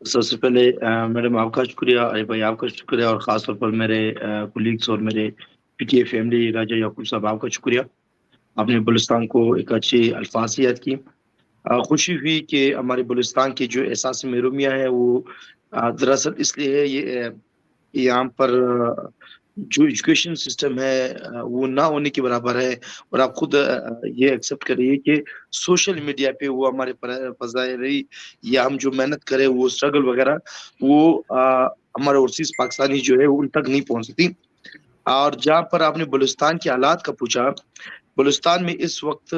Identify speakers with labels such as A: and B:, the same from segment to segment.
A: سب سے پہلے میڈم آپ کا شکریہ، علی بھائی آپ کا شکریہ، اور خاص طور پر میرے کولیگس اور میرے پی ٹی اے فیملی، راجہ یعقوب صاحب آپ کا شکریہ۔ آپ نے بلوچستان کو ایک اچھی الفاظ سے یاد کی۔ خوشی ہوئی کہ ہمارے بلوچستان کی جو احساس محرومیہ ہے وہ دراصل اس لیے ہے یہاں پر جو ایجوکیشن سسٹم ہے وہ نہ ہونے کے برابر ہے۔ اور آپ خود یہ ایکسیپٹ کریے کہ سوشل میڈیا پہ وہ ہمارے فضائری یا ہم جو محنت کرے وہ اسٹرگل وغیرہ وہ ہمارے اوورسیز پاکستانی جو ہے ان تک نہیں پہنچ سکتی۔ اور جہاں پر آپ نے بلوچستان کے حالات کا پوچھا، بلوچستان میں اس وقت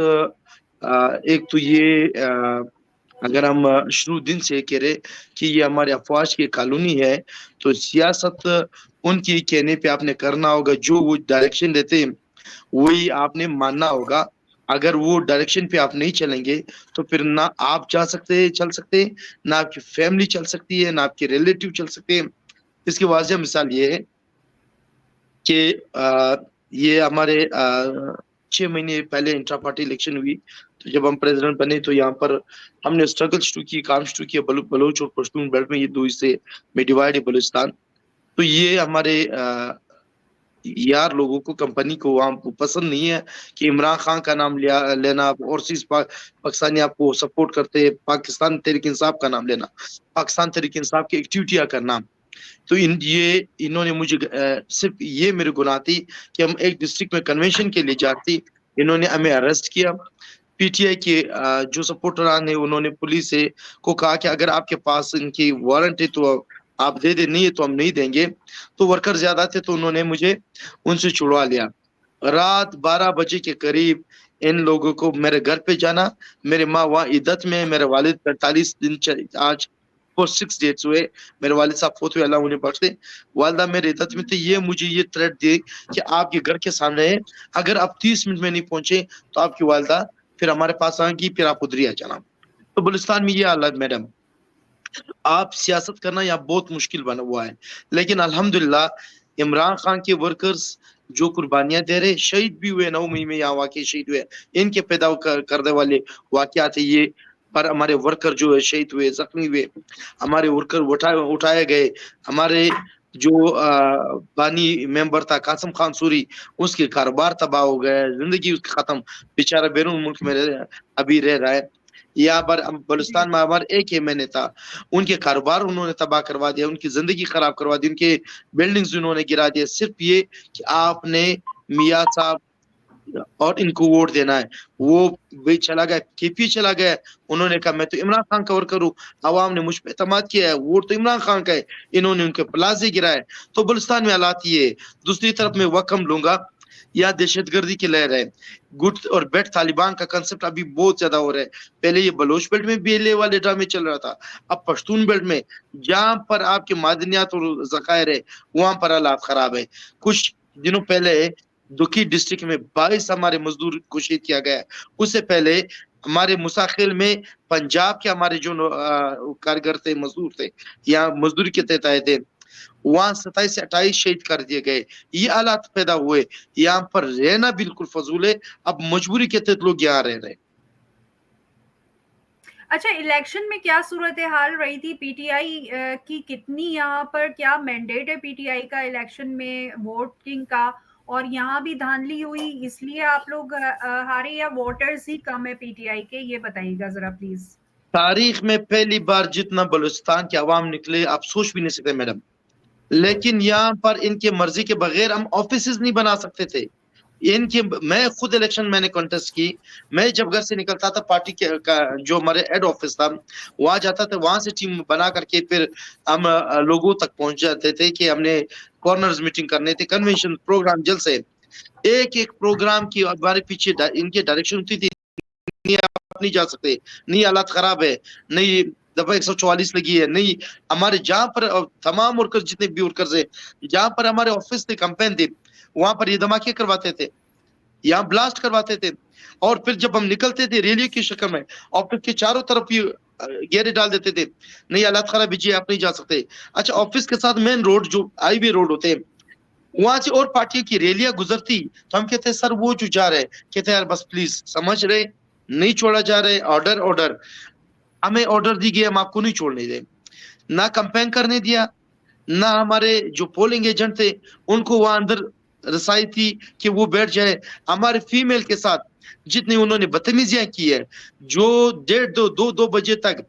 A: ایک تو یہ اگر ہم شروع دن سے کہہ رہے کہ یہ ہمارے افواج کی کالونی ہے، تو سیاست ان کی کہنے پہ آپ نے کرنا ہوگا، جو وہ ڈائریکشن دیتے ہیں وہی آپ نے ماننا ہوگا۔ اگر وہ ڈائریکشن پہ آپ نہیں چلیں گے تو پھر نہ آپ چل سکتے، نہ آپ کی فیملی چل سکتی ہے، نہ آپ کے ریلیٹیو چل سکتے ہیں۔ اس کی واضح مثال یہ ہے کہ یہ ہمارے 6 مہینے پہلے انٹرا پارٹی الیکشن ہوئی، تو جب ہم پریزیڈنٹ بنے تو یہاں پر ہم نے اسٹرگل شروع کی، کام شروع کیا بلوچ اور پشتون بیلٹ میں، یہ دو حصے میں ڈیوائڈ ہے بلوچستان۔ تو یہ ہمارے یار لوگوں کو، کمپنی کو وہاں پسند نہیں ہے کہ عمران خان کا نام لینا، اوورسیز پاکستانی آپ کو سپورٹ کرتے، پاکستان تحریک انصاف کا نام لینا، پاکستان تحریک انصاف کی ایکٹیویٹیاں کرنا۔ تو انہوں نے مجھے صرف یہ میرے گناہ تھی کہ ہم ایک ڈسٹرکٹ میں کنونشن کے لیے جاتی، انہوں نے ہمیں اریسٹ کیا۔ پی ٹی آئی کے جو سپورٹران ہیں انہوں نے پولیس سے کو کہا کہ اگر آپ کے پاس ان کی وارنٹ ہے تو آپ دے دیں، نہیں ہے تو ہم نہیں دیں گے۔ تو ورکر زیادہ تھے تو انہوں نے مجھے ان سے چھڑوا لیا۔ رات 12 بجے کے قریب ان لوگوں کو میرے گھر پہ جانا، میرے ماں وہاں عدت میں، میرے والد 45 دن آج 6 ڈیٹس ہوئے میرے والد صاحب فوت ہوئے، اللہ انہیں بخش دے۔ والدہ میرے عدت میں تھے، یہ مجھے یہ تھریٹ دی کہ آپ کے گھر کے سامنے ہے، اگر آپ 30 منٹ میں نہیں پہنچے تو آپ کی والدہ پھر ہمارے پاس آئیں گی، پھر آپ ادھر ہی آ جانا۔ تو بلوچستان میں یہ حالت میڈم، آپ سیاست کرنا یہاں بہت مشکل بنا ہوا ہے، لیکن الحمدللہ عمران خان کے ورکرز جو قربانیاں دے رہے، شہید بھی ہوئے، 9 مئی میں یہاں واقع شہید ہوئے، ان کے پیدا کرنے والے واقعات ہیں یہ، پر ہمارے ورکر جو ہے شہید ہوئے، زخمی ہوئے، ہمارے ورکر اٹھائے گئے، ہمارے جو بانی ممبر تھا قاسم خان سوری، اس کے کاروبار تباہ ہو گئے، زندگی اس کی ختم، بیچارہ بیرون ملک میں ابھی رہ رہا ہے۔ یہاں پر بلوچستان میں ہمارا ایک مہینے تھا، ان کے کاروبار انہوں نے تباہ کروا دیا، ان کی زندگی خراب کروا دی، ان کے بلڈنگز انہوں نے گرا دیا، صرف یہ کہ آپ نے میاں صاحب اور ان کو ووٹ دینا ہے۔ وہ بھی چلا گیا، کے پی چلا گیا، انہوں نے کہا میں تو عمران خان کا ورکر ہوں، عوام نے مجھ پہ اعتماد کیا ہے، ووٹ تو عمران خان کا ہے، انہوں نے ان کے پلازے گرائے۔ تو بلوچستان میں حالات یہ ہے۔ دوسری طرف میں وقت کم لوں گا، یا دہشت گردی کی لہر ہے، گٹ اور بیٹ طالبان کا کنسپٹ ابھی بہت زیادہ ہو رہا ہے۔ پہلے یہ بلوچ بیلٹ میں بیلے والے ڈرامے چل رہا تھا، اب پشتون بیلٹ میں جہاں پر آپ کے معدنیات اور ذخائر ہے وہاں پر حالات خراب ہے۔ کچھ دنوں پہلے دکی ڈسٹرکٹ میں 22 ہمارے مزدور کو شہید کیا گیا ہے۔ اس سے پہلے ہمارے مساخیل میں پنجاب کے ہمارے جو کارگر تھے، مزدور تھے، یہاں مزدوری کے تحت آئے تھے، وہاں 27 سے 28 شہید کر دیے گئے۔ یہ حالات پیدا ہوئے، یہاں پر رہنا بالکل فضول ہے، اب مجبوری کے تحت لوگ یہاں رہ رہے ہیں۔
B: اچھا، الیکشن میں کیا صورتحال رہی تھی؟ پی ٹی آئی کی کتنی یہاں پر کیا مینڈیٹ ہے پی ٹی آئی کا الیکشن میں ووٹنگ کا؟ اور یہاں بھی دھاندلی ہوئی اس لیے آپ لوگ ہارے، یا ووٹرز ہی کم ہے پی ٹی آئی کے؟ یہ بتائیے گا ذرا پلیز۔
A: تاریخ میں پہلی بار جتنا بلوچستان کے عوام نکلے آپ سوچ بھی نہیں سکتے میڈم، لیکن یہاں پر ان کے مرضی کے بغیر ہم آفیسز نہیں بنا سکتے تھے۔ ان کی میں خود الیکشن میں نے کنٹیسٹ کی، میں جب گھر سے نکلتا تھا پارٹی کے جو ہمارے ہیڈ آفس تھا وہاں جاتا تھا، وہاں سے ٹیم بنا کر کے پھر ہم لوگوں تک پہنچ جاتے تھے کہ ہم نے کارنرز میٹنگ کرنے تھے، کنونشن پروگرام جلسے، ایک ایک پروگرام کی ہمارے پیچھے ان کی ڈائریکشن ہوتی تھی، نہیں آپ نہیں جا سکتے، نہیں حالات خراب ہے، نہیں دفعہ 144 لگی ہے، نہیں ہمارے جہاں پر تمام ورکر جتنے بھی ورکرز ہیں، جہاں پر ہمارے آفس تھے، کمپین تھے، وہاں پر یہ دھماکے کرواتے تھے، یہاں بلاسٹ کرواتے تھے۔ اور پھر جب ہم نکلتے تھے ریلی کی شکل میں، آفس کے چاروں طرف یہ گیرے ڈال دیتے تھے، نہیں حالات خراب ہے جی آپ نہیں جا سکتے۔ اچھا، آفس کے ساتھ مین روڈ جو ہائی وے روڈ ہوتے ہیں، وہاں سے اور پارٹی کی ریلیاں گزرتی تو ہم کہتے ہیں سر وہ جو جا رہے، کہتے ہیں یار بس پلیز سمجھ رہے، نہیں چھوڑا جا رہے، آرڈر ہمیں آرڈر دی گئی، ہم آپ کو نہیں چھوڑنے دیں۔ نہ کمپین کرنے دیا, نہ ہمارے جو پولنگ ایجنٹ تھے ان کو وہاں اندر رسائی تھی کہ وہ بیٹھ جائے. ہمارے فیمیل کے ساتھ جتنی انہوں نے بدتمیزیاں کی ہے, جو 1:30 2 بجے تک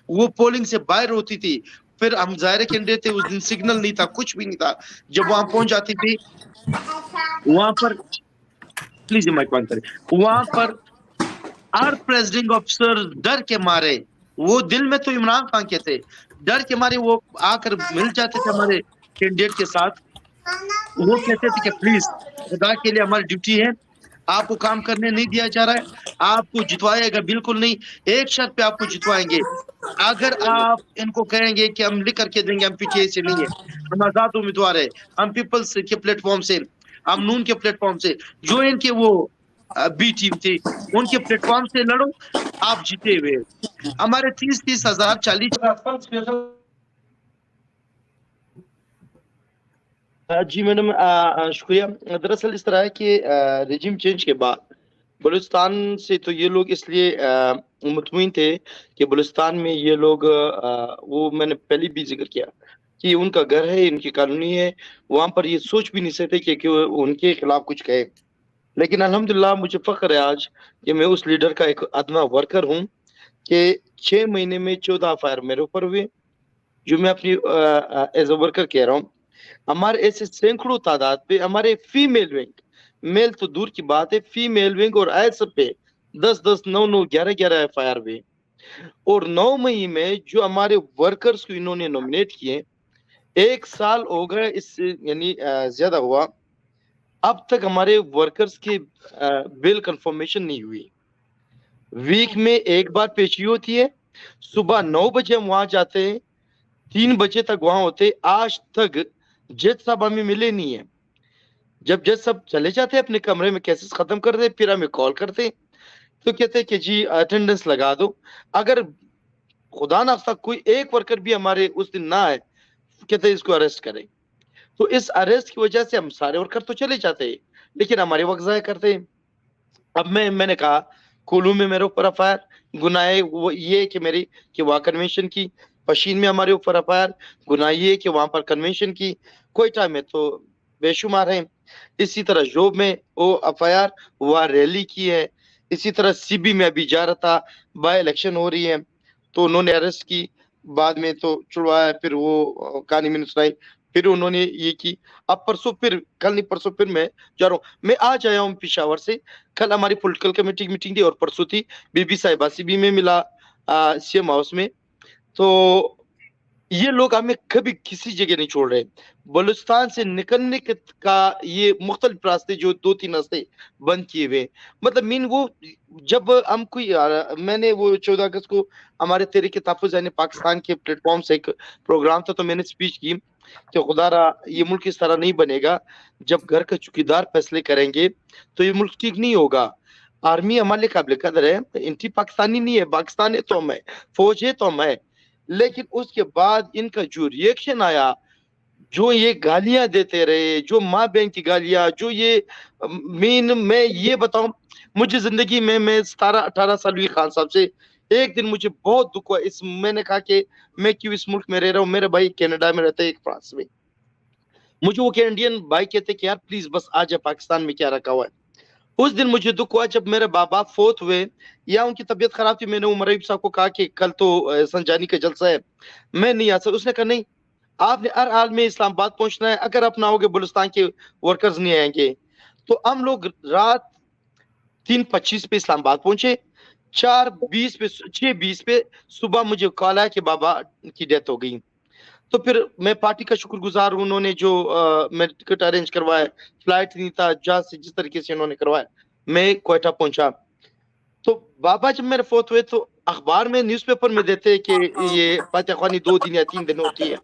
A: وہ پولنگ سے باہر ہوتی تھی. پھر ہم ظاہر کینڈیڈیٹ تھے, اس دن سگنل نہیں تھا, کچھ بھی نہیں تھا. جب وہاں پہنچ جاتی تھی وہاں پر, پلیز مائک بند کریں, وہاں پر ہر پریزیڈنگ آفیسر ڈر کے مارے, وہ دل میں تو عمران خان کے تھے, ڈر کے مارے وہ آ کر مل جاتے تھے ہمارے کینڈیڈیٹ کے ساتھ. وہ کہتے تھے کہ پلیز خدا کے لیے ہماری ڈیوٹی ہے, آپ کو کام کرنے نہیں دیا جا رہا ہے, آپ کو جتوائے گا بالکل نہیں, ایک شرط پہ آپ کو جتوائیں گے, اگر آپ ان کو کہیں گے کہ ہم لکھ کر کے دیں گے ہم پی ٹی آئی سے نہیں ہے, ہم آزاد امیدوار ہے, ہم پیپلز کے پلیٹ فارم سے, ہم نون کے پلیٹ فارم سے, جو ان کے وہ بی ٹیم تھی ان کے پلیٹ فارم سے لڑو, آپ جیتے ہوئے. ہمارے 30,000 40,000. جی میڈم شکریہ. دراصل اس طرح ہے کہ ریجیم چینج کے بعد بلوچستان سے تو یہ لوگ اس لیے مطمئن تھے کہ بلوچستان میں یہ لوگ وہ میں نے پہلے بھی ذکر کیا کہ ان کا گھر ہے, ان کی کالونی ہے, وہاں پر یہ سوچ بھی نہیں سکتے کہ ان کے خلاف کچھ کہے. لیکن الحمدللہ مجھے فخر ہے آج کہ میں اس لیڈر کا ایک ادنا ورکر ہوں کہ 6 مہینے میں 14 فائر میرے اوپر ہوئے, جو میں اپنی ایز اے ورکر کہہ رہا ہوں. ہمارے ایسے سینکڑوں تعداد پہ ہمارے فیمیل ونگ, میل تو دور کی بات ہے, فیمیل ونگ اور ایس پہ 10 9 9 11 ایف آئی آر ہوئے. اور 9 مئی میں جو ہمارے ورکرز کو انہوں نے نومینیٹ کیے, 1 سال ہو گیا اس سے, یعنی زیادہ ہوا, اب تک ہمارے ورکرز کی بل کنفرمیشن نہیں ہوئی. ویک میں ایک بار پیشی ہوتی ہے, صبح 9 بجے ہم وہاں جاتے ہیں, 3 بجے تک وہاں ہوتے. آج تک جج صاحب ہمیں ملے نہیں ہیں. جب جج صاحب چلے جاتے ہیں اپنے کمرے میں کیسز ختم کر دے, پھر ہمیں کال کرتے تو کہتے کہ جی اٹینڈنس لگا دو. اگر خدا نخواستہ کوئی ایک ورکر بھی ہمارے اس دن نہ آئے, کہتے اس کو اریسٹ کریں. تو اس اریسٹ کی وجہ سے ہم سارے ورکر تو چلے جاتے ہیں, لیکن ہمارے وقت ضائع کرتے ہیں. اب میں نے کہا کولو میں میرے اوپر ایف آئی آر, گناہ وہ یہ کہ میری کہ وہاں کنونشن کی, پشین میں ہمارے اوپر ایف آئی آر, گناہ یہ کہ وہاں پر کنونشن کی, کوئٹہ میں تو بے شمار ہیں. اسی طرح جوب میں وہ ایف آئی آر, وہاں ریلی کی ہے. اسی طرح سی بی میں ابھی جا رہا تھا, بائی الیکشن ہو رہی ہے تو انہوں نے اریسٹ کی, بعد میں تو چھڑوایا, پھر وہ کہانی میں نے سنائی, پھر انہوں نے یہ کی. اب پرسوں پھر کل نہیں پرسوں پھر میں جا رہا ہوں. میں آج آیا ہوں پشاور سے, کل ہماری پولیٹیکل کمیٹی کی میٹنگ تھی اور پرسوں تھی بی بی صاحبہ سی بی میں ملا سی ایم ہاؤس میں. تو یہ لوگ ہمیں کبھی کسی جگہ نہیں چھوڑ رہے. بلوچستان سے نکلنے کا یہ مختلف راستے جو 2-3 راستے بند کیے ہوئے, مطلب مین وہ جب ہم کوئی, میں نے وہ 14 اگست کو ہمارے تحریک تحفظ یعنی پاکستان کے پلیٹ فارم سے ایک پروگرام تھا, تو میں نے سپیچ کی کہ خدا را یہ ملک اس طرح نہیں بنے گا, جب گھر کا چوکیدار فیصلے کریں گے تو یہ ملک ٹھیک نہیں ہوگا. آرمی ہمارے لیے قابل قدر ہے, انٹی پاکستانی نہیں ہے, پاکستان ہے تو ہم ہے, فوج ہے تو ہم ہے. لیکن اس کے بعد ان کا جو ریئیکشن آیا, جو یہ گالیاں دیتے رہے, جو ماں بہن کی گالیاں, جو یہ میں یہ بتاؤں, مجھے زندگی میں 17-18 سال ہوئی خان صاحب سے, ایک دن مجھے بہت دکھ ہوا. میں نے کہا کہ میں کیوں اس ملک میں رہ رہا ہوں, میرے بھائی کینیڈا میں رہتے ہیں, ایک فرانس میں. مجھے وہ کینیڈین بھائی کہتے کہ یار پلیز بس آ جا, پاکستان میں کیا رکھا ہوا ہے. اس دن مجھے دکھ ہوا جب میرے بابا فوت ہوئے یا ان کی طبیعت خراب تھی. میں نے عمر ایوب صاحب کو کہا کہ کل تو سنجانی کا جلسہ ہے, میں نہیں آ سکتا. اس نے کہا نہیں, آپ نے ہر حال میں اسلام آباد پہنچنا ہے, اگر آپ نہ ہوگے بلوچستان کے ورکرز نہیں آئیں گے. تو ہم لوگ رات 3:25 پہ اسلام آباد پہنچے, 6:20 پہ صبح مجھے کال آیا کہ بابا کی ڈیتھ ہو گئی. تو پھر میں پارٹی کا شکر گزار ہوں, انہوں نے جو میں ٹکٹ ارینج کروایا, فلائٹ نہیں تھا, جہاز سے جس طریقے سے انہوں نے کروایا, میں کوئٹہ پہنچا. تو بابا جب میرے فوت ہوئے تو اخبار میں نیوز پیپر میں دیتے کہ یہ فاتح خوانی 2 دن یا 3 دن ہوتی ہے.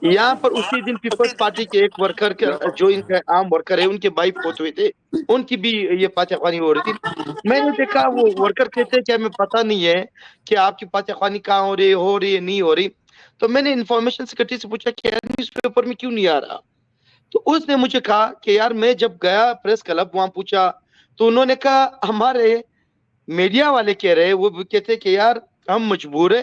A: یہاں پر اسی دن پیپلز پارٹی کے ایک ورکر جو ان کا عام ورکر ہے, ان کے بھائی فوت ہوئے تھے, ان کی بھی یہ فاتح خوانی ہو رہی تھی. میں نے دیکھا وہ ورکر کہتے کہ ہمیں پتہ نہیں ہے کہ آپ کی فاتح خوانی کہاں ہو رہی ہے نہیں ہو رہی. تو میں نے انفارمیشن سیکرٹری سے پوچھا کہ یار نیوز پیپر میں کیوں نہیں آ رہا. تو اس نے مجھے کہا کہ یار میں جب گیا پریس کلب وہاں پوچھا تو انہوں نے کہا ہمارے میڈیا والے کہہ رہے, وہ کہتے کہ یار ہم مجبور ہیں,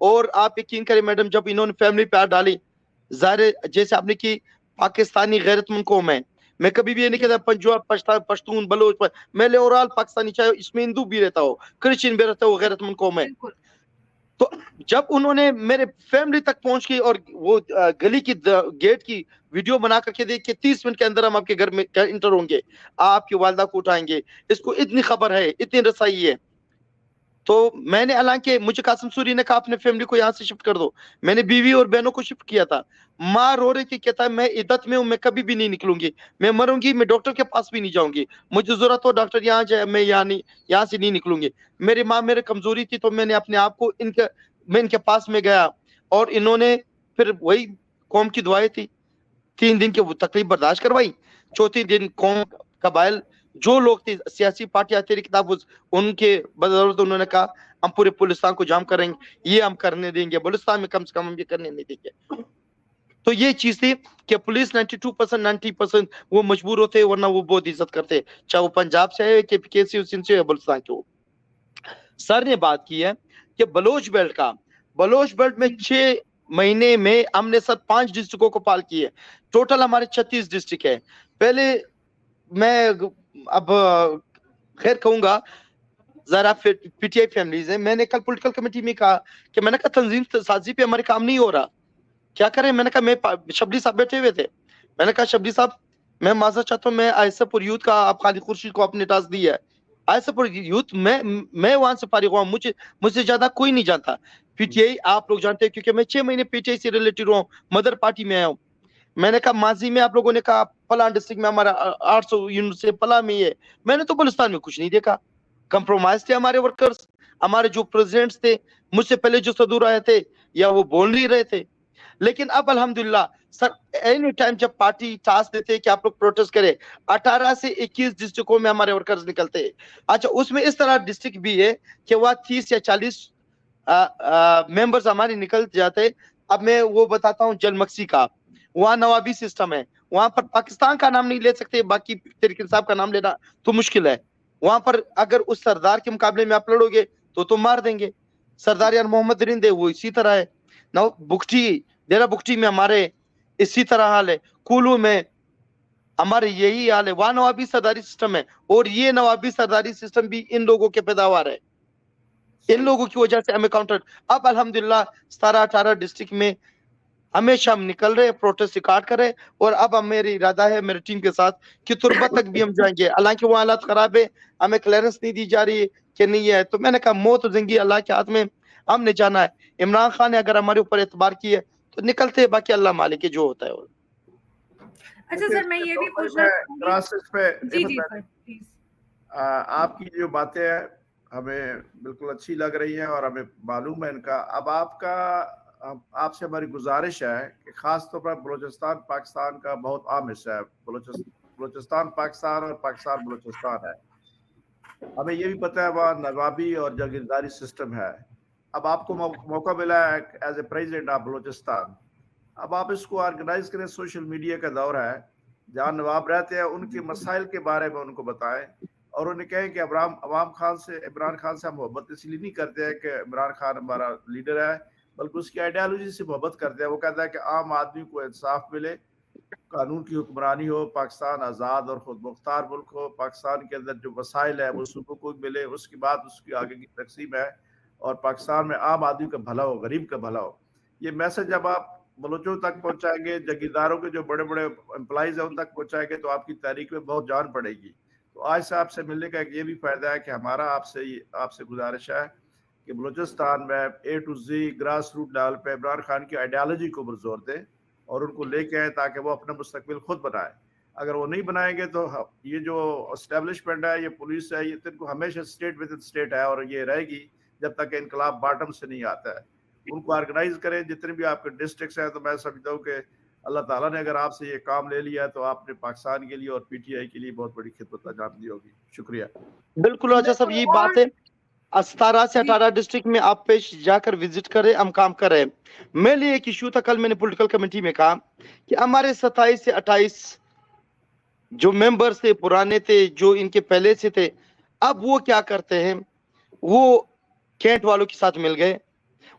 C: اور آپ یقین کریں میڈم جب انہوں نے فیملی پہ ہاتھ ڈالی ظاہر جیسے آپ نے کی پاکستانی غیرت مند قوم ہے میں کبھی بھی یہ نہیں کہتا پنجاب پشتون بلوچ میں اوورال پاکستانی چاہے اس میں ہندو بھی رہتا ہو کرسچن بھی رہتا ہو غیرت مند قوم ہے تو جب انہوں نے میرے فیملی تک پہنچ کی اور وہ گلی کی گیٹ کی ویڈیو بنا کر کے دیکھ کے 30 منٹ کے اندر ہم آپ کے گھر میں انٹر ہوں گے آپ کی والدہ کو اٹھائیں گے اس کو اتنی خبر ہے اتنی رسائی ہے تو میں نے حالانکہ مجھے قاسم سوری نے کہا اپنے فیملی کو یہاں سے شفٹ کر دو میں نے بیوی اور بہنوں کو شفٹ کیا تھا ماں رو رہی تھی کہتا ہے میں عدت میں ہوں میں کبھی بھی نہیں نکلوں گی میں مروں گی میں ڈاکٹر کے پاس بھی نہیں جاؤں گی مجھے ضرورت ہو ڈاکٹر یہاں جائے میں یہاں سے نہیں نکلوں گی میری ماں میرے کمزوری تھی تو میں نے اپنے آپ کو میں ان کے پاس میں گیا اور انہوں نے پھر وہی قوم کی دعائیں تھی 3 دن کی وہ تکلیف برداشت کروائی چوتھی دن قوم قبائل جو لوگ تھے سیاسی پارٹیاں تیری کتاب ان کے بدولت انہوں نے کہا ہم پورے بلوچستان کو جام کریں گے یہ ہم کرنے دیں گے بلوچستان میں کم سے کم ہم یہ کرنے نہیں دیں گے تو یہ چیز تھی کہ پولیس 92% 90% وہ مجبور ہوتے ورنہ وہ بہت عزت کرتے چاہے وہ پنجاب سے ہے کہ کیسی سندھ سے بلوچستان کے ہو سر نے بات کی ہے کہ بلوچ بیلٹ میں 6 مہینے میں ہم نے سر 5 ڈسٹرکوں کو پال کی ہے ٹوٹل ہمارے 36 ڈسٹرکٹ ہے پہلے میں اب خیر کہوں گا ذرا پی ٹی آئی فیملیز ہیں میں نے کل پولیٹیکل کمیٹی میں کہا کہ میں نے کہا تنظیم سازی پہ ہمارے کام نہیں ہو رہا کیا کریں میں نے کہا میں شبلی صاحب بیٹھے ہوئے تھے میں نے کہا شبلی صاحب میں معذرت چاہتا ہوں میں آئسا پور یوتھ کا آپ خالد خورشید کو اپنے ٹاسک دیا ہے آئسا پور یوتھ میں وہاں سے فارغ ہوا مجھ سے زیادہ کوئی نہیں جانتا پی ٹی آئی آپ لوگ جانتے ہیں کیونکہ میں 6 مہینے پی ٹی آئی سے ریلیٹڈ ہوں مدر پارٹی میں آیا ہوں میں نے کہا ماضی میں آپ لوگوں نے کہا پلان ڈسٹرکٹ میں ہمارا 800 یونٹ سے پلا میں ہے میں نے تو بلوچستان میں کچھ نہیں دیکھا کمپرومائز تھے ہمارے ورکرز ہمارے جو پریزیڈنٹس تھے مجھ سے پہلے جو صدور آئے تھے یا وہ بول نہیں رہے تھے لیکن اب الحمدللہ سر اینی ٹائم جب پارٹی ٹاسک دیتے کہ آپ لوگ پروٹیسٹ کریں 18 سے 21 ڈسٹرکوں میں ہمارے ورکرز نکلتے ہیں اچھا اس میں اس طرح ڈسٹرکٹ بھی ہے کہ وہ 30 یا 40 ممبرز ہمارے نکل جاتے اب میں وہ بتاتا ہوں جل مکسی کا وہاں نوابی سسٹم ہے وہاں پر پاکستان کا نام نہیں لے سکتے باقی تحریک انصاف کا نام لینا تو مشکل ہے وہاں پر اگر اس سردار کے مقابلے میں آپ لڑو گے تو مار دیں گے سردار یار محمد رندے وہ اسی طرح ہے نو بکٹی ڈیرا بکٹی میں ہمارے اسی طرح حال ہے کولو میں ہمارے یہی حال ہے وہاں نوابی سرداری سسٹم ہے اور یہ نوابی سرداری سسٹم بھی ان لوگوں کے پیداوار ہے ان لوگوں کی وجہ سے ہمیں کاؤنٹر اب الحمدللہ 17-18 ڈسٹرکٹ میں ہمیشہ ہم نکل رہے پروٹیسٹ ریکارڈ کر رہے اور اب ہم میری ارادہ ہے میری ٹیم کے ساتھ کہ تربت تک بھی ہم جائیں گے حالانکہ وہ حالات خراب ہے ہمیں کلیئرنس نہیں دی جا رہی کہ نہیں ہے تو میں نے کہا موت اور زندگی اللہ کے ہاتھ میں ہم نے جانا ہے عمران خان نے اگر ہمارے اوپر اعتبار کی ہے تو نکلتے ہیں باقی اللہ مالک ہے جو ہوتا ہے
B: اچھا سر میں یہ بھی پوچھنا
D: جی جی پلیز آپ کی جو باتیں ہیں ہمیں بالکل اچھی لگ رہی ہیں اور ہمیں معلوم ہے ان کا اب آپ سے ہماری گزارش ہے کہ خاص طور پر بلوچستان پاکستان کا بہت عام حصہ ہے بلوچستان پاکستان اور پاکستان بلوچستان ہے ہمیں یہ بھی پتہ ہے وہاں نوابی اور جاگیرداری سسٹم ہے اب آپ کو موقع ملا ہے as a president of Balochistan اب آپ اس کو آرگنائز کریں سوشل میڈیا کا دور ہے جہاں نواب رہتے ہیں ان کے مسائل کے بارے میں ان کو بتائیں اور انہیں کہیں کہ عمران خان سے ہم محبت اس لیے نہیں کرتے ہیں کہ عمران خان ہمارا لیڈر ہے بلکہ اس کی آئیڈیالوجی سے محبت کرتے ہیں وہ کہتا ہے کہ عام آدمی کو انصاف ملے قانون کی حکمرانی ہو پاکستان آزاد اور خود مختار ملک ہو پاکستان کے اندر جو وسائل ہے وہ صوبوں کو ملے اس کے بعد اس کی آگے کی تقسیم ہے اور پاکستان میں عام آدمی کا بھلا ہو غریب کا بھلا ہو یہ میسج جب آپ بلوچوں تک پہنچائیں گے جگیرداروں کے جو بڑے بڑے امپلائیز ہیں ان تک پہنچائیں گے تو آپ کی تحریک میں بہت جان پڑے گی تو آج سے آپ سے ملنے کا ایک یہ بھی فائدہ ہے کہ ہمارا آپ سے گزارش ہے کہ بلوچستان میں A to Z grass root level پہ عمران خان کی آئیڈیالوجی کو زور دیں اور ان کو لے کے آئیں تاکہ وہ اپنا مستقبل خود بنائیں اگر وہ نہیں بنائیں گے تو یہ جو اسٹیبلشمنٹ ہے یہ پولیس ہے یہ ان کو ہمیشہ اسٹیٹ ود اسٹیٹ ہے اور یہ رہے گی جب تک انقلاب باٹم سے نہیں آتا ہے ان کو آرگنائز کریں جتنے بھی آپ کے ڈسٹرکٹس ہیں تو میں سمجھتا ہوں کہ اللہ تعالیٰ نے اگر آپ سے یہ کام لے لیا تو آپ نے پاکستان کے لیے اور پی ٹی آئی کے لیے بہت بڑی خدمت انجام دی ہوگی شکریہ
C: بالکل اچھا صاحب یہ بات ہے 17 سے 18 ڈسٹرکٹ میں آپ پیش جا کر وزٹ کریں ہم کام کر رہے ہیں میرے لیے ایک ایشو تھا کل میں نے پولیٹیکل کمیٹی میں کہا کہ ہمارے 27 سے 28 جو ممبرز تھے پرانے تھے جو ان کے پہلے سے تھے اب وہ کیا کرتے ہیں وہ کینٹ والوں کے ساتھ مل گئے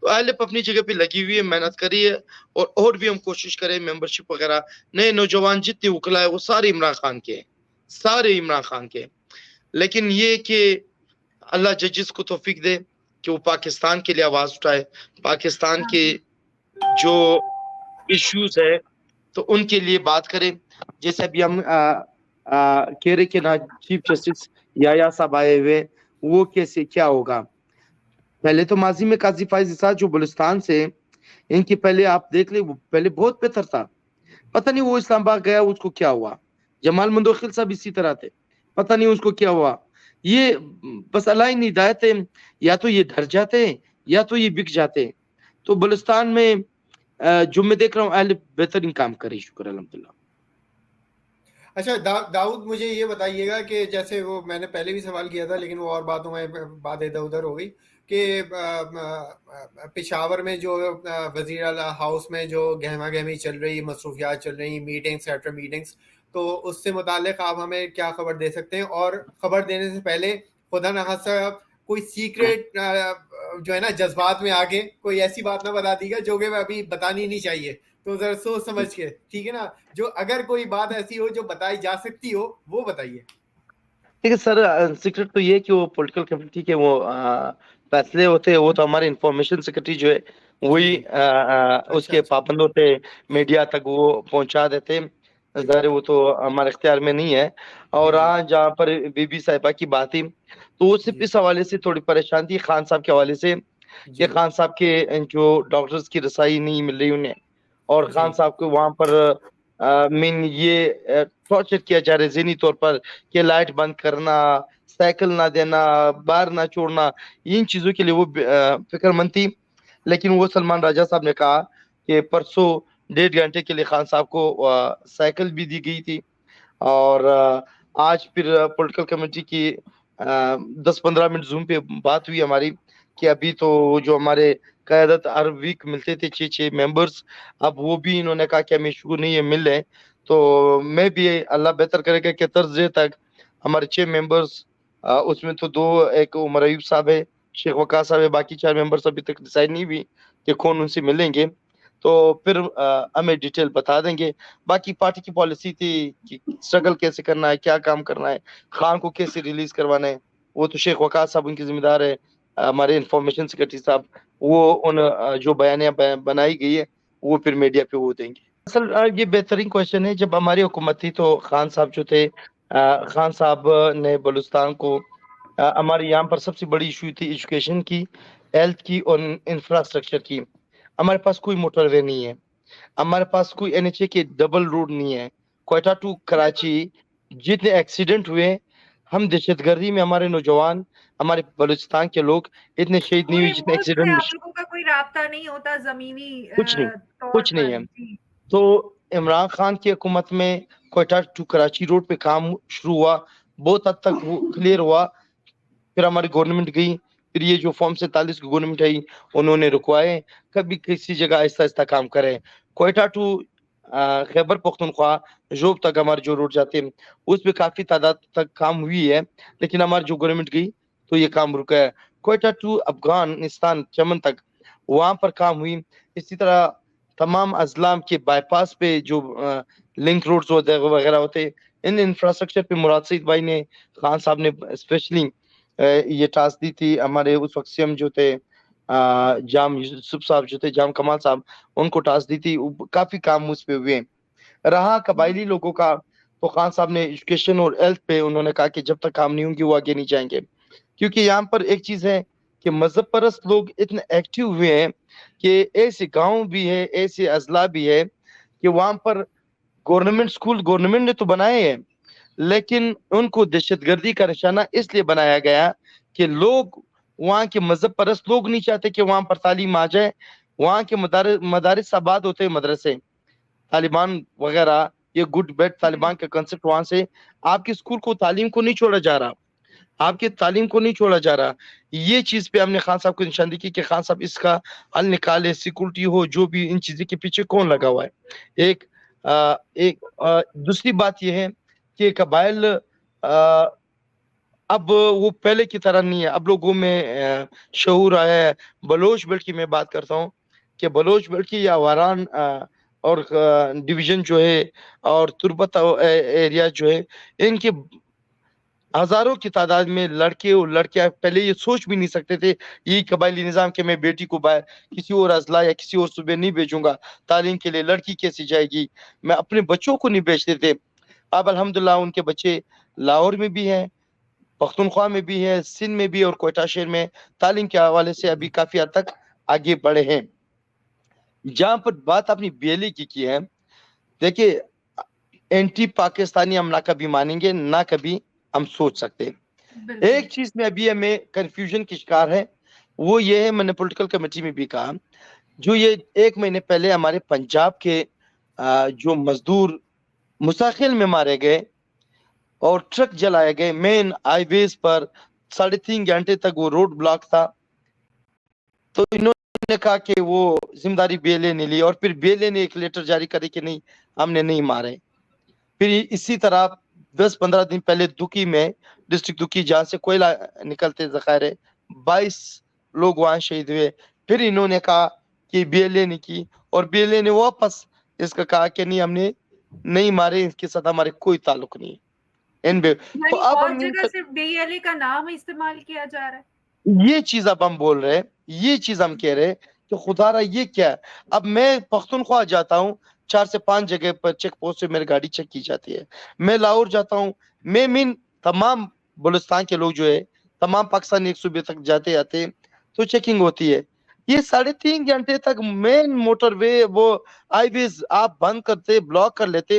C: تو ILF اپنی جگہ پہ لگی ہوئی ہے, محنت کری ہے, اور بھی ہم کوشش کریں ممبرشپ وغیرہ. نئے نوجوان جتنے وکلا ہے وہ سارے عمران خان کے ہیں, سارے عمران خان کے. لیکن یہ کہ اللہ ججز کو توفیق دے کہ وہ پاکستان کے لیے آواز اٹھائے, پاکستان کے جو ایشوز ہے تو ان کے لیے بات کریں. جیسے ابھی ہم کہہ رہے کہ نا چیف جسٹس یحییٰ صاحب آئے ہوئے, وہ کیسے کیا ہوگا. پہلے تو ماضی میں قاضی فائز اسحاق جو بلوچستان سے, ان کی پہلے آپ دیکھ لیں, وہ پہلے بہت بہتر تھا, پتہ نہیں وہ اسلام آباد گیا اس کو کیا ہوا. جمال مندوخیل صاحب اسی طرح تھے, پتہ نہیں اس کو کیا ہوا. یہ بس اللہ کی ہدایت ہے, یا تو یہ ڈر جاتے ہیں یا تو یہ بک جاتے ہیں. تو بلوچستان میں جو میں دیکھ رہا ہوں اہل بہترین کام کرے, شکر الحمدللہ.
E: اچھا داؤد, مجھے یہ بتائیے گا کہ جیسے وہ میں نے پہلے بھی سوال کیا تھا لیکن وہ اور باتوں میں بات ادھر ادھر ہو گئی کہ پشاور میں جو وزیر اعلیٰ ہاؤس میں جو گہما گہمی چل رہی, مصروفیات چل رہی, میٹنگس ایفٹر میٹنگس, تو اس سے متعلق آپ ہمیں کیا خبر دے سکتے ہیں؟ اور خبر دینے سے پہلے خدا نخواستہ کوئی سیکریٹ جو ہے نا جذبات میں آگے کوئی ایسی بات نہ بتا دی گا جو کہ ابھی بتانی نہیں چاہیے, تو ذرا سوچ سمجھ کے, ٹھیک ہے نا, جو اگر کوئی بات ایسی ہو جو بتائی جا سکتی ہو وہ بتائیے.
C: ٹھیک ہے سر, سیکرٹ تو یہ کہ وہ پولیٹیکل کمیٹی کے وہ فیصلے ہوتے ہیں, وہ تو ہمارے انفارمیشن سیکرٹری جو ہے وہی اس کے پابند ہوتے, میڈیا تک وہ پہنچا دیتے. ظاہر وہ تو ہمارے اختیار میں نہیں ہے. اور جہاں پر بی بی صاحبہ کی بات تھی تو وہ صرف اس حوالے سے تھوڑی پریشان تھی خان صاحب کے حوالے سے کہ خان صاحب کے جو ڈاکٹرز کی رسائی نہیں مل رہی انہیں, اور خان صاحب کو وہاں پر مین یہ ٹارچر کیا جا رہا ہے ذہنی طور پر کہ لائٹ بند کرنا, سائیکل نہ دینا, باہر نہ چھوڑنا, ان چیزوں کے لیے وہ فکر مند تھی. لیکن وہ سلمان راجہ صاحب نے کہا کہ پرسوں 1.5 گھنٹے کے لیے خان صاحب کو سائیکل بھی دی گئی تھی, اور آج پھر پولیٹیکل کمیٹی کی 10-15 منٹ زوم پہ بات ہوئی ہماری کہ ابھی تو جو ہمارے قیادت ہر ویک ملتے تھے 6 ممبرز, اب وہ بھی انہوں نے کہا کہ ہمیں ایشو نہیں ہے مل رہے. تو میں بھی اللہ بہتر کرے گا کہ ترسدے تک ہمارے 6 ممبرز, اس میں تو 2, ایک عمر ایوب صاحب ہے, شیخ وقاص صاحب ہے, باقی 4 ممبرز ابھی تک ڈیسائیڈ نہیں ہوئی کہ کون ان سے ملیں گے. تو پھر ہمیں ڈیٹیل بتا دیں گے. باقی پارٹی کی پالیسی تھی کہ اسٹرگل کیسے کرنا ہے, کیا کام کرنا ہے, خان کو کیسے ریلیز کروانا ہے, وہ تو شیخ وقاص صاحب ان کی ذمہ دار ہے, ہمارے انفارمیشن سیکرٹری صاحب, وہ ان جو بیانیاں بنائی گئی ہے وہ پھر میڈیا پہ وہ دیں گے. اصل یہ بہترین کوشچن ہے. جب ہماری حکومت تھی تو خان صاحب جو تھے, خان صاحب نے بلوچستان کو, ہمارے یہاں پر سب سے بڑی ایشو تھی ایجوکیشن کی, ہیلتھ کی اور انفراسٹرکچر کی. ہمارے پاس کوئی موٹر وے نہیں ہے, ہمارے پاس کوئی NHA کے ڈبل روڈ نہیں ہے. کوئٹہ ٹو کراچی جتنے ایکسیڈنٹ ہوئے, ہم دہشت گردی میں ہمارے نوجوان, ہمارے بلوچستان کے لوگ اتنے شہید نہیں ہوئے جتنے ایکسیڈنٹ میں.
B: آپ لوگوں کا کوئی رابطہ نہیں ہوتا زمینی
C: کچھ نہیں ہے. تو عمران خان کی حکومت میں کوئٹہ ٹو کراچی روڈ پہ کام شروع ہوا, بہت حد تک وہ کلیئر ہوا. پھر ہماری گورنمنٹ گئی, پھر یہ جو فارم 47 کی گورنمنٹ آئی انہوں نے رکوائے, کبھی کسی جگہ آہستہ آہستہ کام کرے. کوئٹہ ٹو خیبر پختونخوا جوب تک ہمارے جو روڈ جاتے ہیں اس پہ کافی تعداد تک کام ہوئی ہے, لیکن ہماری جو گورنمنٹ گئی تو یہ کام رکا ہے. کوئٹہ ٹو افغانستان چمن تک وہاں پر کام ہوئی. اسی طرح تمام اضلاع کے بائی پاس پہ جو لنک روڈز وغیرہ ہوتے, ان انفراسٹرکچر پہ مراد سعید بھائی نے, خان صاحب نے اسپیشلی یہ ٹاسک دی تھی. ہمارے اس وقت CM جو تھے جام یوسف صاحب جو تھے, جام کمال صاحب, ان کو ٹاسک دی تھی. کافی کام اس پہ ہوئے. رہا قبائلی لوگوں کا, تو خان صاحب نے ایجوکیشن اور ہیلتھ پہ انہوں نے کہا کہ جب تک کام نہیں ہوں گے وہ آگے نہیں جائیں گے. کیونکہ یہاں پر ایک چیز ہے کہ مذہب پرست لوگ اتنے ایکٹیو ہوئے ہیں کہ ایسے گاؤں بھی ہے, ایسے اضلاع بھی ہے کہ وہاں پر گورنمنٹ سکول گورنمنٹ نے تو بنائے ہیں, لیکن ان کو دہشت گردی کا نشانہ اس لیے بنایا گیا کہ لوگ, وہاں کے مذہب پرست لوگ نہیں چاہتے کہ وہاں پر تعلیم آ جائے. وہاں کے مدارس آباد ہوتے ہیں, مدرسے طالبان وغیرہ, یہ گڈ بیڈ طالبان کا کنسپٹ, وہاں سے آپ کے اسکول کو تعلیم کو نہیں چھوڑا جا رہا, آپ کے تعلیم کو نہیں چھوڑا جا رہا. یہ چیز پہ ہم نے خان صاحب کو نشاندہی کی کہ خان صاحب اس کا حل نکالے, سیکورٹی ہو, جو بھی ان چیزوں کے پیچھے کون لگا ہوا ہے. ایک دوسری بات یہ ہے کہ قبائل اب وہ پہلے کی طرح نہیں ہے. اب لوگوں میں شعور آیا ہے. بلوچ بیلٹ کی میں بات کرتا ہوں کہ بلوچ بیلٹ کی یا واران اور ڈویژن جو ہے اور تربت ایریا جو ہے, ان کے ہزاروں کی تعداد میں لڑکے اور لڑکیاں پہلے یہ سوچ بھی نہیں سکتے تھے یہ قبائلی نظام کہ میں بیٹی کو کسی اور اضلاع یا کسی اور صوبے نہیں بھیجوں گا تعلیم کے لیے. لڑکی کیسی جائے گی؟ میں اپنے بچوں کو نہیں بھیجتے تھے. اب الحمدللہ ان کے بچے لاہور میں بھی ہیں, پختونخوا میں بھی ہے, سندھ میں بھی اور کوئٹہ شہر میں تعلیم کے حوالے سے ابھی کافی حد تک آگے بڑھے ہیں. جہاں پر بات اپنی بیلی کی ہے, دیکھیے اینٹی پاکستانی ہم نہ کبھی مانیں گے نہ کبھی ہم سوچ سکتے ہیں. ایک چیز میں ابھی ہمیں کنفیوژن کی شکار ہے, وہ یہ ہے, میں نے پولیٹیکل کمیٹی میں بھی کہا, جو یہ 1 مہینے پہلے ہمارے پنجاب کے جو مزدور مساخل میں مارے گئے اور ٹرک جلائے گئے مین ہائی ویز پر 3.5 گھنٹے تک وہ روڈ بلاک تھا, تو انہوں نے کہا کہ وہ ذمہ داری بی ایل اے نے لی اور پھر بی ایل اے نے ایک لیٹر جاری کری کہ نہیں ہم نے نہیں مارے. پھر اسی طرح 10-15 دن پہلے دکی میں ڈسٹرکٹ دکی جہاں سے کوئلہ نکلتے ذخائر 22 لوگ وہاں شہید ہوئے. پھر انہوں نے کہا کہ بی ایل اے نے کی اور بی ایل اے نے واپس اس کا کہا کہ نہیں ہم نے نہیں مارے, اس کے ساتھ ہمارے کوئی تعلق نہیں.
B: تو اب اور جگہ صرف بی ایل اے کا نام استعمال کیا جا رہا ہے.
C: یہ چیز اب ہم بول رہے ہیں, یہ چیز ہم کہہ رہے ہیں کہ خدا را یہ کیا ہے. اب میں پختونخوا جاتا ہوں 4 سے 5 جگہ پر چیک پوسٹ سے میری گاڑی چیک کی جاتی ہے. میں لاہور جاتا ہوں, میں تمام بلوچستان کے لوگ جو ہے تمام پاکستانی ایک صوبے تک جاتے آتے تو چیکنگ ہوتی ہے. یہ 3.5 گھنٹے تک مین موٹر وے وہ آئی ویز آپ بند کرتے بلاک کر لیتے.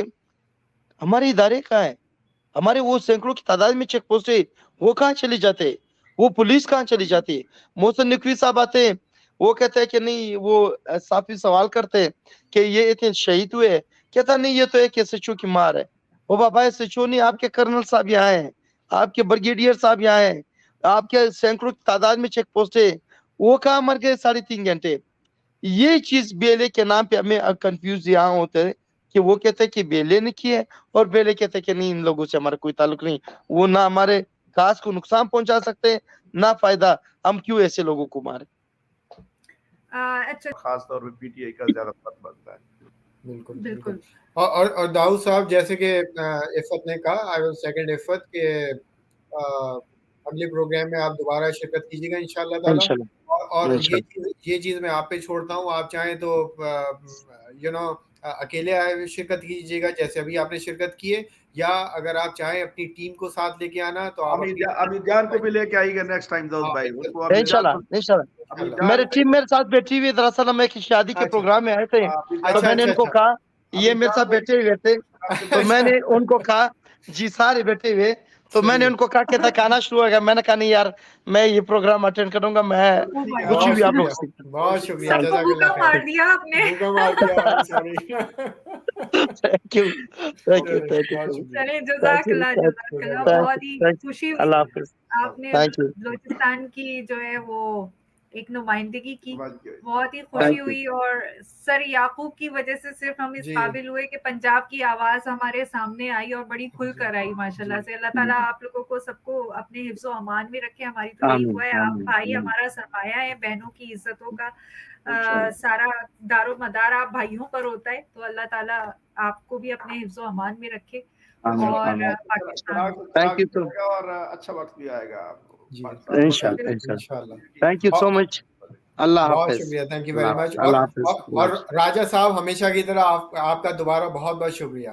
C: ہمارے ادارے کہاں ہے؟ ہمارے وہ سینکڑوں کی تعداد میں چیک پوسٹ ہے, وہ کہاں چلی جاتے؟ وہ پولیس کہاں چلی جاتی ہے؟ محسن نقوی صاحب آتے ہیں, وہ کہتے ہیں کہ نہیں, وہ صافی سوال کرتے ہیں کہ یہ اتنے شہید ہوئے, کہتا نہیں یہ تو ایک ایس ایچ او کی مار ہے. وہ بابا ایس ایچ او نہیں, آپ کے کرنل صاحب یہاں ہیں, آپ کے برگیڈیئر صاحب یہاں ہیں, آپ کے سینکڑوں کی تعداد میں چیک پوسٹ ہے, وہ کہاں مر گئے 3.5 گھنٹے. یہ چیز بی ایل اے کے نام پہ ہمیں کنفیوز یہاں ہوتے ہیں کہ وہ کہتے ہیں کہ بی ایل اے نے کی ہے اور بی ایل اے کہتے ہیں کہ نہیں ان لوگوں سے ہمارا کوئی تعلق نہیں, وہ نہ ہمارے کاز کو نقصان پہنچا سکتے ہیں نہ فائدہ, ہم کیوں ایسے لوگوں کو مارے.
B: اچھا,
D: خاص طور پہ پی ٹی آئی کا زیادہ فرق بنتا ہے.
E: بالکل بالکل. اور داؤد صاحب جیسے کہ عفت نے کہا, آئی ول سیکنڈ عفت کہ اگلے پروگرام میں آپ دوبارہ شرکت کیجیے گا انشاءاللہ تعالی. اور یہ چیز میں آپ پہ چھوڑتا ہوں, آپ چاہیں تو اکیلے شرکت کیجیے گا جیسے ابھی آپ نے شرکت کی ہے, یا اگر آپ چاہیں اپنی ٹیم کو ساتھ لے کے آنا تو آپ
D: امید جان کو بھی لے کے آئیے گا نیکسٹ ٹائم. داؤد بھائی
C: انشاءاللہ میری ٹیم میرے ساتھ بیٹھی ہوئی, دراصل ہم ایک شادی کے پروگرام میں آئے تھے تو میں نے ان کو کہا, یہ میرے ساتھ بیٹھے ہوئے تھے تو میں نے ان کو کہا جی سارے بیٹھے ہوئے, تو میں نے ان کو کہا کہ تک آنا شروع ہو گیا. میں نے کہا نہیں یار میں یہ پروگرام اٹینڈ کروں گا, میں کچھ بھی آپ لوگ.
E: بہت شکریہ,
B: مار دیا آپ نے. چلے جزاک اللہ, بہت ہی خوشی ہوئی آپ نے بلوچستان کی جو ہے وہ ایک نمائندگی کی, بہت ہی خوشی ہوئی. اور سر یعقوب کی وجہ سے صرف ہم اس قابل ہوئے کہ پنجاب کی آواز ہمارے سامنے آئی اور بڑی کھل کر آئی ماشاءاللہ سے. اللہ تعالیٰ آپ لوگوں کو سب کو اپنے حفظ و امان میں رکھے. ہماری تو یہی ہوا ہے, آپ بھائی ہمارا سرمایہ ہے, بہنوں کی عزتوں کا سارا دار و مدار آپ بھائیوں پر ہوتا ہے. تو اللہ تعالیٰ آپ کو بھی اپنے حفظ و امان میں رکھے اور
D: پاکستان اور اچھا وقت بھی آئے گا آپ کو
C: انشاءاللہ. تھینک یو سو مچ. اللہ حافظ.
E: بہت شکریہ, تھینک یو ویری مچ. اور راجہ صاحب ہمیشہ کی طرح آپ کا دوبارہ بہت بہت شکریہ.